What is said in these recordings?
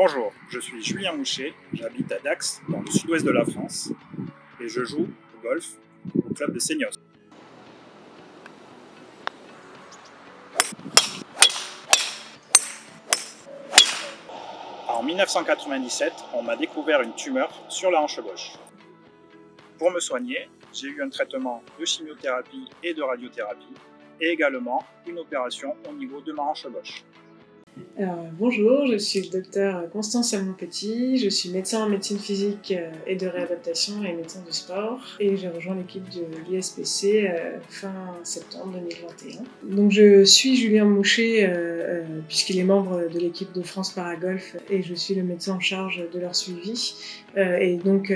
Bonjour, je suis Julien Mouchet, j'habite à Dax, dans le sud-ouest de la France, et je joue au golf au club de Seignos. En 1997, on m'a découvert une tumeur sur la hanche gauche. Pour me soigner, j'ai eu un traitement de chimiothérapie et de radiothérapie, et également une opération au niveau de ma hanche gauche. Bonjour, je suis le docteur Constance Salmon-Petit, je suis médecin en médecine physique et de réadaptation et médecin de sport et j'ai rejoint l'équipe de l'ISPC fin septembre 2021. Donc je suis Julien Mouchet puisqu'il est membre de l'équipe de France Paragolf et je suis le médecin en charge de leur suivi. Et donc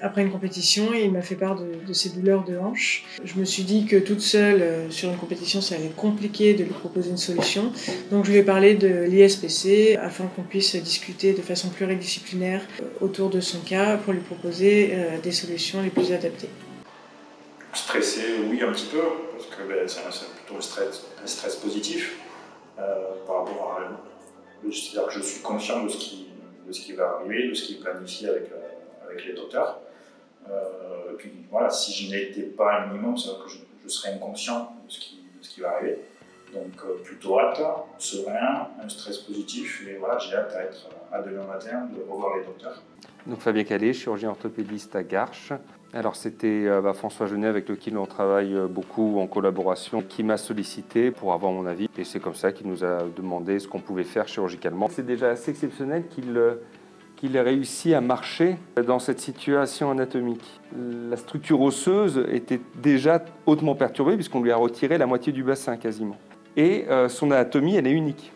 après une compétition, il m'a fait part de ses douleurs de hanche. Je me suis dit que toute seule sur une compétition, ça allait être compliqué de lui proposer une solution. Donc je lui ai parlé de l'ISPC afin qu'on puisse discuter de façon pluridisciplinaire autour de son cas pour lui proposer des solutions les plus adaptées. Stressé, oui, un petit peu, parce que c'est plutôt un stress positif par rapport à... C'est-à-dire que je suis conscient de ce qui va arriver, de ce qui est planifié avec les docteurs. Et puis voilà, si je n'étais pas un minimum, c'est-à-dire que je serais inconscient de ce qui va arriver. Donc plutôt hâte, serein, un stress positif, et voilà, j'ai hâte à demain matin de revoir les docteurs. Donc Fabien Calais, chirurgien orthopédiste à Garches. Alors c'était François Genet avec lequel on travaille beaucoup en collaboration qui m'a sollicité pour avoir mon avis et c'est comme ça qu'il nous a demandé ce qu'on pouvait faire chirurgicalement. C'est déjà assez exceptionnel qu'il ait réussi à marcher dans cette situation anatomique. La structure osseuse était déjà hautement perturbée puisqu'on lui a retiré la moitié du bassin quasiment. Et son anatomie, elle est unique.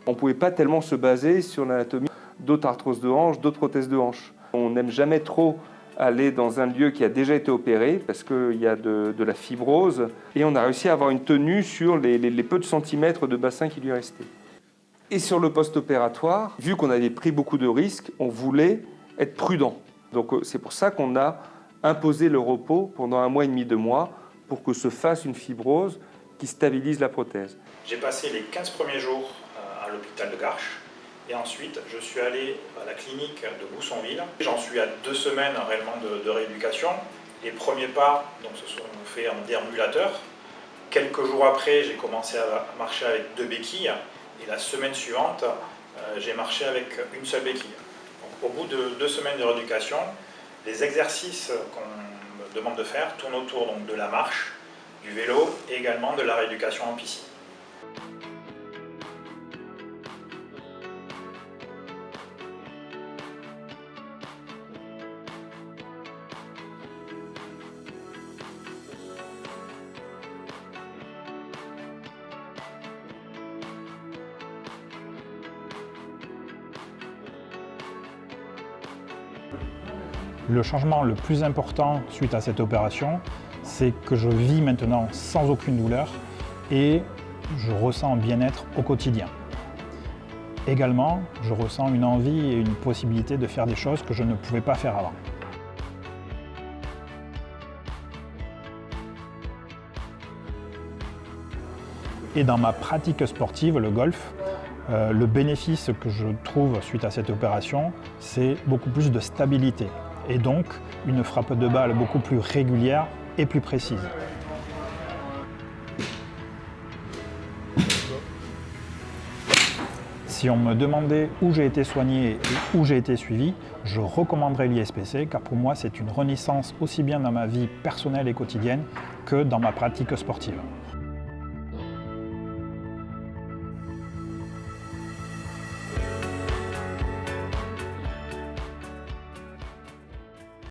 On ne pouvait pas tellement se baser sur l'anatomie d'autres arthroses de hanche, d'autres prothèses de hanche. On n'aime jamais trop aller dans un lieu qui a déjà été opéré parce qu'il y a de la fibrose et on a réussi à avoir une tenue sur les peu de centimètres de bassin qui lui restaient. Et sur le post-opératoire, vu qu'on avait pris beaucoup de risques, on voulait être prudent. Donc c'est pour ça qu'on a imposé le repos pendant 1 mois et demi, 2 mois pour que se fasse une fibrose qui stabilise la prothèse. J'ai passé les 15 premiers jours à l'hôpital de Garches et ensuite je suis allé à la clinique de Boussonville. J'en suis à 2 semaines réellement de rééducation. Les premiers pas se sont faits en déambulateur. Quelques jours après, j'ai commencé à marcher avec 2 béquilles et la semaine suivante, j'ai marché avec une seule béquille. Donc, au bout de 2 semaines de rééducation, les exercices qu'on me demande de faire tournent autour de la marche, du vélo et également de la rééducation en piscine. Le changement le plus important suite à cette opération, c'est que je vis maintenant sans aucune douleur et je ressens un bien-être au quotidien. Également, je ressens une envie et une possibilité de faire des choses que je ne pouvais pas faire avant. Et dans ma pratique sportive, le golf, le bénéfice que je trouve suite à cette opération, c'est beaucoup plus de stabilité et donc une frappe de balle beaucoup plus régulière et plus précise. Si on me demandait où j'ai été soigné et où j'ai été suivi, je recommanderais l'ISPC car pour moi c'est une renaissance aussi bien dans ma vie personnelle et quotidienne que dans ma pratique sportive.